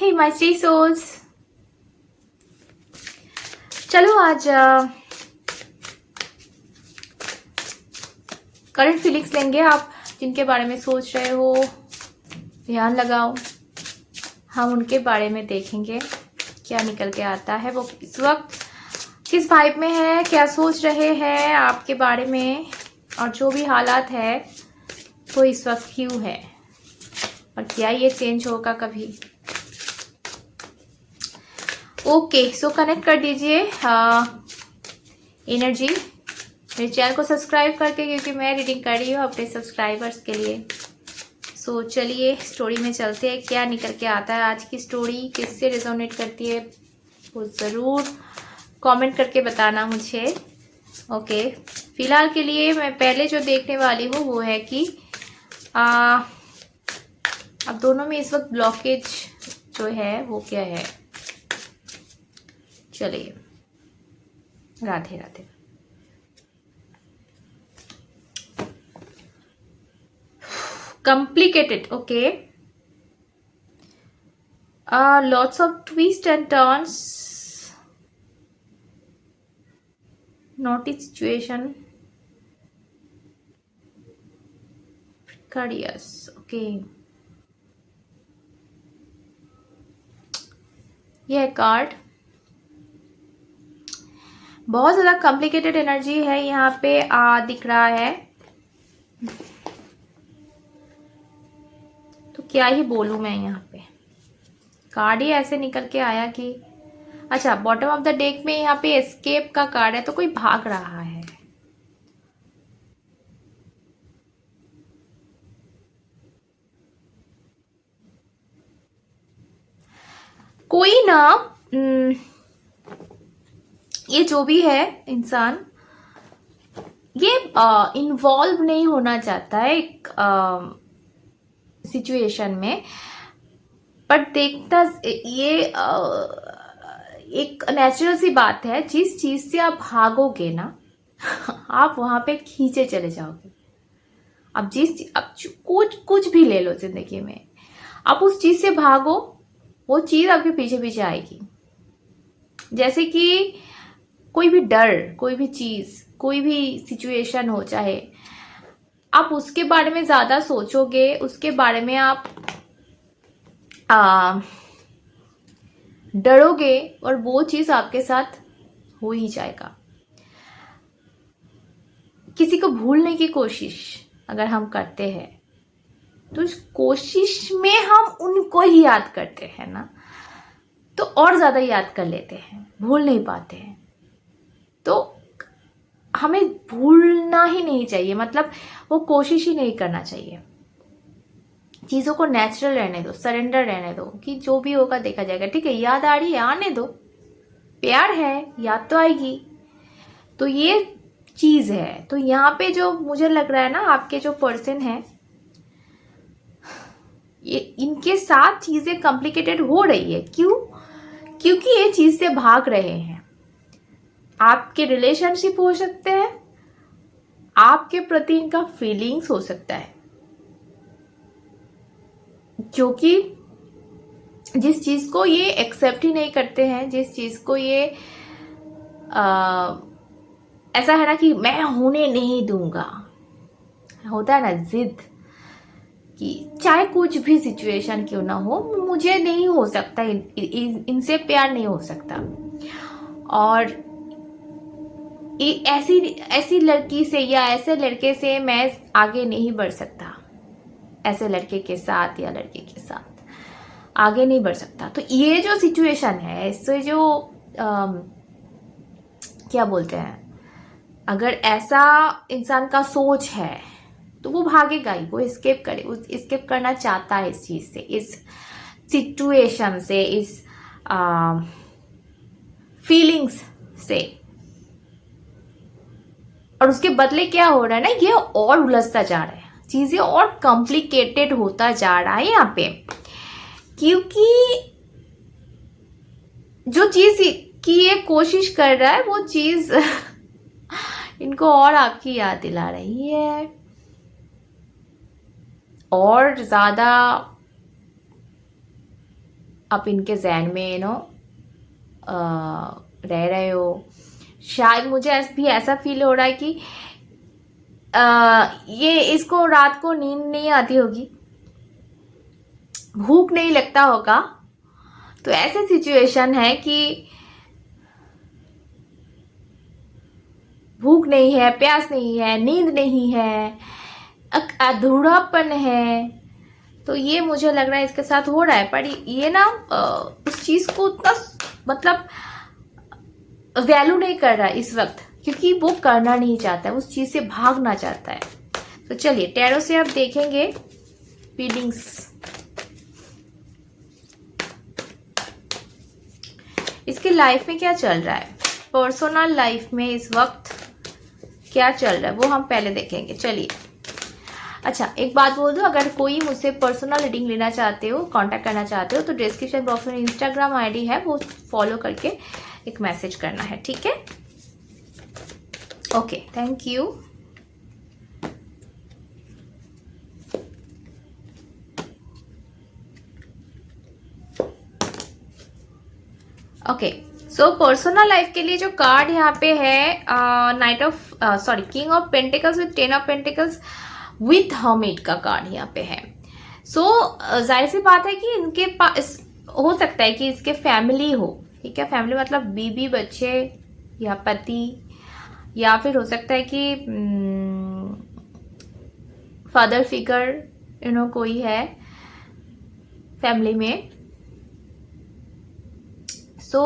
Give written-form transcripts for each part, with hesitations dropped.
Hey my sweet souls, चलो आज current feelings लेंगे। आप जिनके बारे में सोच रहे हो, ध्यान लगाओ। हम उनके बारे में देखेंगे क्या निकल के आता है, वो इस वक्त किस वाइब में है, क्या सोच रहे हैं आपके बारे में, और जो भी हालात है वो इस वक्त क्यों है और क्या ये चेंज होगा कभी। ओके, सो कनेक्ट कर दीजिए एनर्जी मेरे चैनल को सब्सक्राइब करके, क्योंकि मैं रीडिंग कर रही हूँ अपने सब्सक्राइबर्स के लिए। सो चलिए स्टोरी में चलते हैं, क्या निकल के आता है। आज की स्टोरी किससे रेजोनेट करती है वो ज़रूर कमेंट करके बताना मुझे। ओके, फिलहाल के लिए मैं पहले जो देखने वाली हूँ वो है कि अब दोनों में इस वक्त ब्लॉकेज जो है वो क्या है। चलिए, Radhe Radhe. Complicated, okay. Lots of twists and turns. Naughty situation. Precarious, okay. यह कार्ड बहुत ज़्यादा कॉम्प्लिकेटेड एनर्जी है यहाँ पे दिख रहा है। तो क्या ही बोलूँ मैं, यहाँ पे कार्ड ही ऐसे निकल के आया कि अच्छा, बॉटम ऑफ द डेक में यहाँ पे एस्केप का कार्ड है, तो कोई भाग रहा है। कोई ना, ये जो भी है इंसान, ये इन्वॉल्व नहीं होना चाहता है एक सिचुएशन में, बट देखता ये एक नेचुरल सी बात है। जिस चीज से आप भागोगे ना आप वहां पे खींचे चले जाओगे। अब कुछ भी ले लो जिंदगी में, आप उस चीज से भागो, वो चीज आपके पीछे पीछे आएगी। जैसे कि कोई भी डर, कोई भी चीज, कोई भी सिचुएशन हो, चाहे आप उसके बारे में ज्यादा सोचोगे, उसके बारे में आप डरोगे, और वो चीज आपके साथ हो ही जाएगा। किसी को भूलने की कोशिश अगर हम करते हैं, तो उस कोशिश में हम उनको ही याद करते हैं ना, तो और ज्यादा याद कर लेते हैं, भूल नहीं पाते हैं। तो हमें भूलना ही नहीं चाहिए, मतलब वो कोशिश ही नहीं करना चाहिए। चीजों को नेचुरल रहने दो, सरेंडर रहने दो, कि जो भी होगा देखा जाएगा। ठीक है, याद आ रही है, आने दो, प्यार है, याद तो आएगी। तो ये चीज है। तो यहाँ पे जो मुझे लग रहा है ना, आपके जो पर्सन है, ये इनके साथ चीजें कॉम्प्लिकेटेड हो रही है। क्यों? क्योंकि ये चीज से भाग रहे हैं। आपके रिलेशनशिप हो सकते हैं, आपके प्रति इनका फीलिंग्स हो सकता है, जो कि जिस चीज को ये एक्सेप्ट ही नहीं करते हैं, जिस चीज को ये ऐसा है ना कि मैं होने नहीं दूंगा, होता है ना जिद, कि चाहे कुछ भी सिचुएशन क्यों ना हो, मुझे नहीं हो सकता, इनसे प्यार नहीं हो सकता, और ऐसी लड़की से या ऐसे लड़के से मैं आगे नहीं बढ़ सकता, ऐसे लड़के के साथ या लड़के के साथ आगे नहीं बढ़ सकता। तो ये जो सिचुएशन है, इससे जो क्या बोलते हैं, अगर ऐसा इंसान का सोच है तो वो भागेगा ही, वो एस्केप करे, वो एस्केप करना चाहता है इस चीज से, इस सिचुएशन से, इस फीलिंग्स से। और उसके बदले क्या हो रहा है ना, ये और उलझता जा रहा है, चीजें और कॉम्प्लिकेटेड होता जा रहा है यहाँ पे। क्योंकि जो चीज की ये कोशिश कर रहा है, वो चीज इनको और आपकी याद दिला रही है, और ज्यादा आप इनके जहन में रह रहे हो। शायद मुझे भी ऐसा फील हो रहा है कि ये इसको रात को नींद नहीं आती होगी, भूख नहीं लगता होगा। तो ऐसे सिचुएशन है कि भूख नहीं है, प्यास नहीं है, नींद नहीं है, अधूरापन है। तो ये मुझे लग रहा है इसके साथ हो रहा है। पर ये ना उस चीज को उतना मतलब वैल्यू नहीं कर रहा है इस वक्त, क्योंकि वो करना नहीं चाहता है, उस चीज से भागना चाहता है। तो चलिए टैरो से अब देखेंगे फीलिंग्स। इसकी लाइफ में क्या चल रहा है, पर्सनल लाइफ में इस वक्त क्या चल रहा है वो हम पहले देखेंगे। चलिए, अच्छा एक बात बोल दो, अगर कोई मुझसे पर्सनल रीडिंग लेना चाहते हो, कांटेक्ट करना चाहते हो, तो डिस्क्रिप्शन बॉक्स में इंस्टाग्राम आईडी है, वो फॉलो करके एक मैसेज करना है, ठीक है। Okay, thank you. Okay, so personal life के लिए जो कार्ड यहाँ पे है, king of pentacles with 10 of pentacles with hermit का कार्ड यहाँ पे है। सो जाहिर सी बात है कि इनके पास हो सकता है कि इसके फैमिली हो, ठीक है। फैमिली मतलब बीबी, बच्चे या पति, या फिर हो सकता है कि फादर फिगर कोई है फैमिली में। सो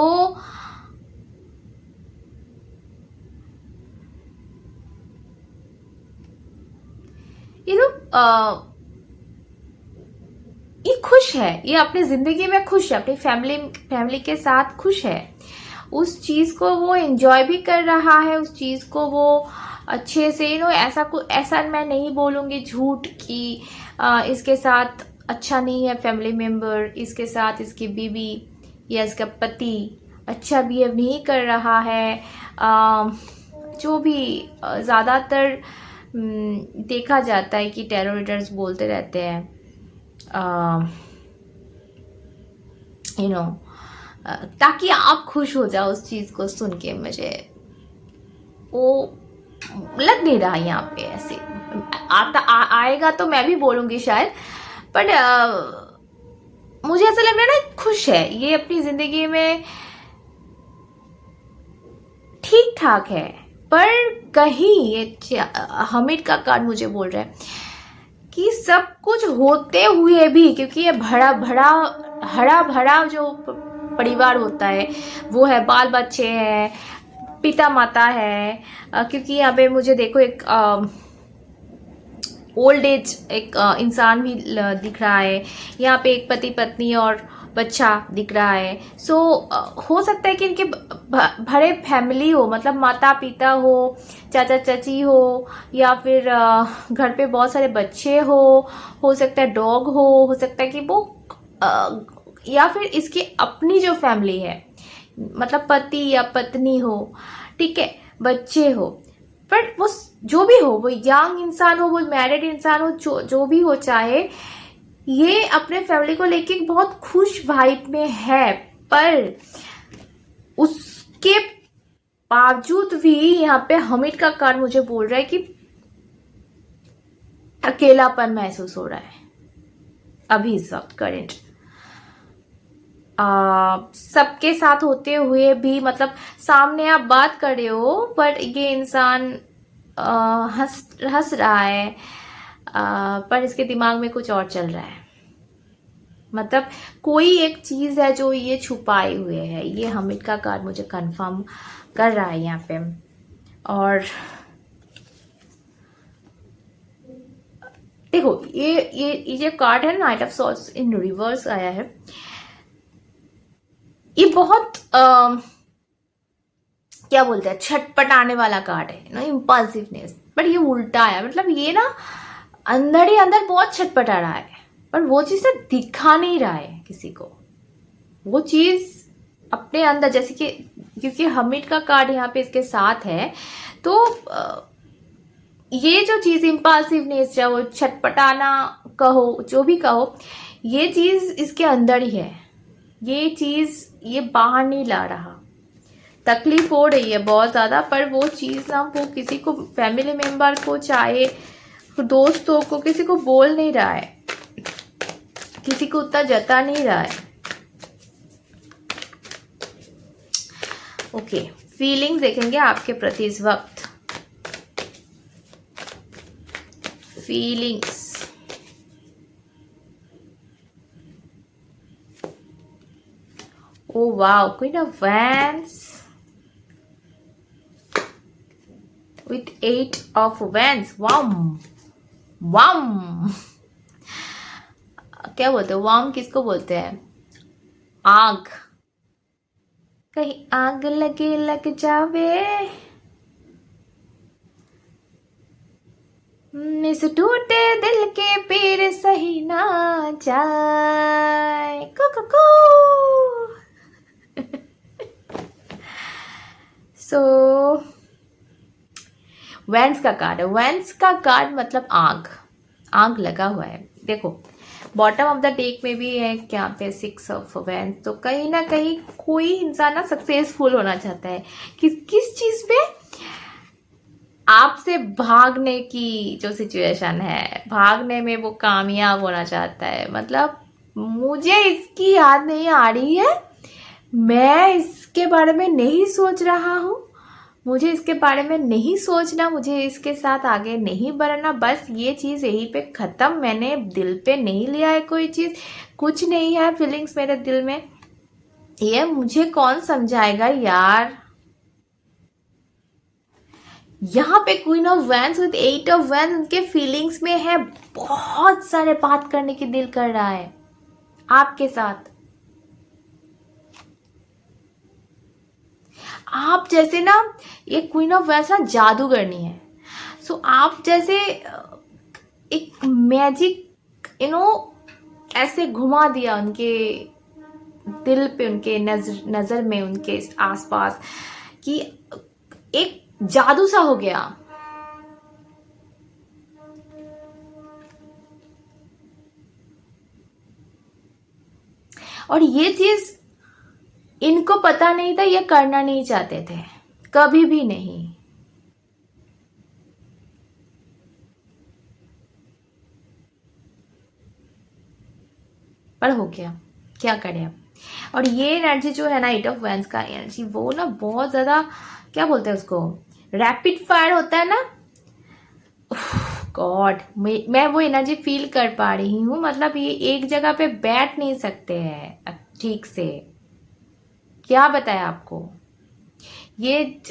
ये खुश है, ये अपनी जिंदगी में खुश है, अपनी फैमिली के साथ खुश है। उस चीज को वो एंजॉय भी कर रहा है, उस चीज को वो अच्छे से ऐसा मैं नहीं बोलूंगी झूठ कि इसके साथ अच्छा नहीं है फैमिली मेंबर, इसके साथ इसकी बीवी या इसका पति अच्छा बिहेव नहीं कर रहा है। जो भी ज़्यादातर देखा जाता है कि टैरो रीडर्स बोलते रहते हैं ताकि आप खुश हो जाओ। उस चीज़ को सुन के मुझे वो लग नहीं रहा यहाँ पे ऐसे आएगा तो मैं भी बोलूँगी शायद, बट मुझे ऐसा लग रहा है ना खुश है, ये अपनी ज़िंदगी में ठीक ठाक है। पर कहीं ये हमिद का कार्ड मुझे बोल रहा है कि सब कुछ होते हुए भी, क्योंकि ये हरा भरा जो परिवार होता है वो है, बाल बच्चे हैं, पिता माता है, क्योंकि यहाँ पे मुझे देखो एक ओल्ड एज एक इंसान भी दिख रहा है, यहाँ पे एक पति पत्नी और बच्चा दिख रहा है। सो हो सकता है कि इनके भरे फैमिली हो, मतलब माता पिता हो, चाचा चाची हो, या फिर घर पे बहुत सारे बच्चे हो सकता है डॉग हो सकता है कि वो या फिर इसकी अपनी जो फैमिली है, मतलब पति या पत्नी हो, ठीक है, बच्चे हो। पर वो जो भी हो, वो यंग इंसान हो, वो मैरिड इंसान हो, जो भी हो, चाहे ये अपने फैमिली को लेके बहुत खुश वाइब में है। पर उसके बावजूद भी यहाँ पे हमिद का कार्ड मुझे बोल रहा है कि अकेलापन महसूस हो रहा है अभी इस वक्त करंट। सबके साथ होते हुए भी, मतलब सामने आप बात कर रहे हो पर ये इंसान हंस रहा है, पर इसके दिमाग में कुछ और चल रहा है। मतलब कोई एक चीज है जो ये छुपाए हुए है। ये हमिद का कार्ड मुझे कंफर्म कर रहा है यहाँ पे। और देखो ये जो कार्ड है, night of swords in reverse आया है, ये बहुत क्या बोलते हैं, छटपटाने वाला कार्ड है ना, इम्पल्सिवनेस। बट ये उल्टा है, मतलब ये ना अंदर ही अंदर बहुत छटपटा रहा है, पर वो चीज से दिखा नहीं रहा है किसी को। वो चीज अपने अंदर, जैसे कि क्योंकि हमिद का कार्ड यहाँ पे इसके साथ है, तो ये जो चीज इम्पल्सिवनेस, चाहे छटपटाना कहो, जो भी कहो, ये चीज इसके अंदर ही है। ये चीज़ ये बाहर नहीं ला रहा, तकलीफ हो रही है बहुत ज़्यादा, पर वो चीज़ ना वो किसी को, फैमिली मेम्बर को चाहे दोस्तों को, किसी को बोल नहीं रहा है, किसी को उतना जता नहीं रहा है। ओके, फीलिंग्स देखेंगे आपके प्रति इस वक्त। Feelings, oh wow, queen of wands with 8 of wands। वाम वाम, क्या बोलते हैं वाम, किसको बोलते हैं? आग, कहीं आग लगे लग जावे, इस टूटे दिल के पीर सही ना जाए, कुकू। सो वैंड्स का कार्ड है। वैंड्स का कार्ड मतलब आग, आग लगा हुआ है। देखो बॉटम ऑफ द डेक में भी है क्या पे 6 ऑफ वैंड्स। तो कहीं ना कहीं कोई इंसान ना सक्सेसफुल होना चाहता है। किस चीज पे? आपसे भागने की जो सिचुएशन है, भागने में वो कामयाब होना चाहता है। मतलब मुझे इसकी याद नहीं आ रही है, मैं इसके बारे में नहीं सोच रहा हूँ, मुझे इसके बारे में नहीं सोचना, मुझे इसके साथ आगे नहीं बढ़ना, बस ये चीज़ यहीं पे ख़त्म। मैंने दिल पे नहीं लिया है कोई चीज़, कुछ नहीं है फीलिंग्स मेरे दिल में। ये मुझे कौन समझाएगा यार। यहाँ पे queen of wands with 8 of wands उनके फीलिंग्स में है, बहुत सारे बात करने की दिल कर रहा है आपके साथ। आप जैसे ना, ये क्वीन ऑफ वैंड्स ना जादूगरनी है। सो आप जैसे एक मैजिक ऐसे घुमा दिया उनके दिल पे, उनके नजर में, उनके आसपास, कि एक जादू सा हो गया। और ये चीज इनको पता नहीं था, ये करना नहीं चाहते थे, कभी भी नहीं। पर हो गया, क्या करें अब। और ये एनर्जी जो है ना, 8 ऑफ वैंड्स का एनर्जी, वो ना बहुत ज्यादा, क्या बोलते हैं उसको, रैपिड फायर होता है ना। गॉड, मैं वो एनर्जी फील कर पा रही हूँ। मतलब ये एक जगह पे बैठ नहीं सकते हैं ठीक से, क्या बताया आपको। ये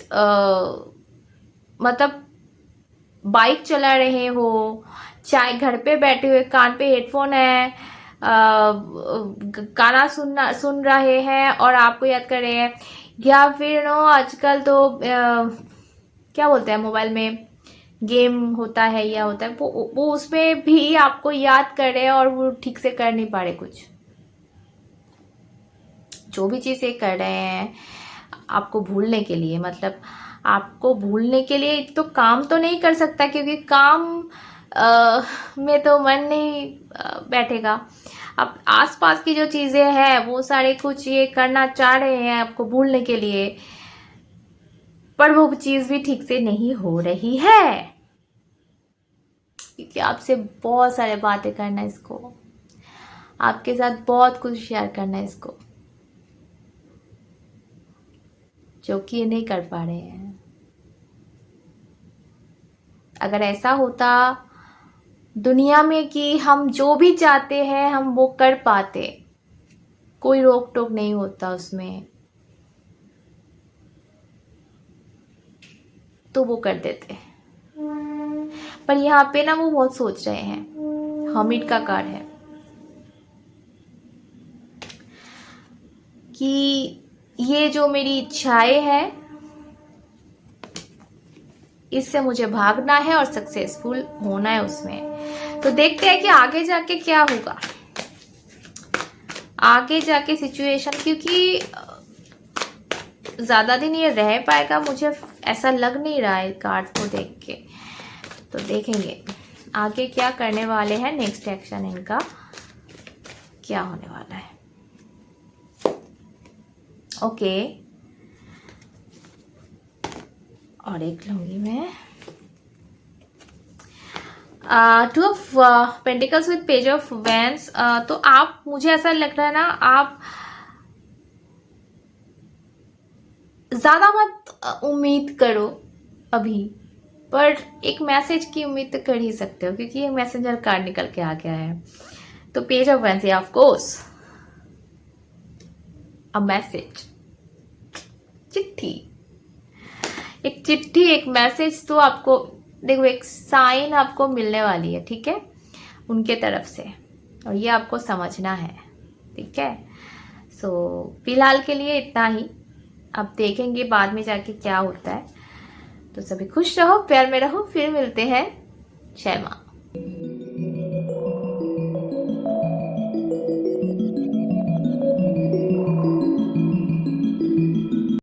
मतलब बाइक चला रहे हो, चाहे घर पे बैठे हुए, कान पे हेडफोन है, गाना सुन रहे हैं और आपको याद कर रहे हैं, या फिर आजकल तो क्या बोलते हैं, मोबाइल में गेम होता है या होता है, वो उसमें भी आपको याद कर रहे हैं और वो ठीक से कर नहीं पा रहे कुछ। जो भी चीज़ ये कर रहे हैं आपको भूलने के लिए, मतलब आपको भूलने के लिए, तो काम तो नहीं कर सकता क्योंकि काम में तो मन नहीं बैठेगा। अब आसपास की जो चीज़ें हैं वो सारे कुछ ये करना चाह रहे हैं आपको भूलने के लिए, पर वो चीज़ भी ठीक से नहीं हो रही है क्योंकि आपसे बहुत सारे बातें करना है इसको, आपके साथ बहुत कुछ शेयर करना है इसको, जो कि ये नहीं कर पा रहे हैं। अगर ऐसा होता दुनिया में कि हम जो भी चाहते हैं हम वो कर पाते, कोई रोक टोक नहीं होता उसमें, तो वो कर देते। पर यहाँ पे ना वो बहुत सोच रहे हैं। हर्मिट का कार्ड है कि ये जो मेरी इच्छाएं हैं इससे मुझे भागना है और सक्सेसफुल होना है उसमें। तो देखते हैं कि आगे जाके क्या होगा, आगे जाके सिचुएशन, क्योंकि ज्यादा दिन ये रह पाएगा मुझे ऐसा लग नहीं रहा है कार्ड को देख के। तो देखेंगे आगे क्या करने वाले हैं, नेक्स्ट एक्शन इनका क्या होने वाला है। ओके, और एक लूंगी मैं। Two of pentacles with page of vents. तो आप, मुझे ऐसा लग रहा है ना, आप ज्यादा मत उम्मीद करो अभी, पर एक मैसेज की उम्मीद तो कर ही सकते हो, क्योंकि ये मैसेंजर कार्ड निकल के आ गया है। तो page of vents, of course a message, चिट्ठी, एक चिट्ठी, एक मैसेज तो आपको, देखो एक साइन आपको मिलने वाली है, ठीक है, उनके तरफ से, और ये आपको समझना है, ठीक है। सो फिलहाल के लिए इतना ही, अब देखेंगे बाद में जाके क्या होता है। तो सभी खुश रहो, प्यार में रहो, फिर मिलते हैं। जय मां।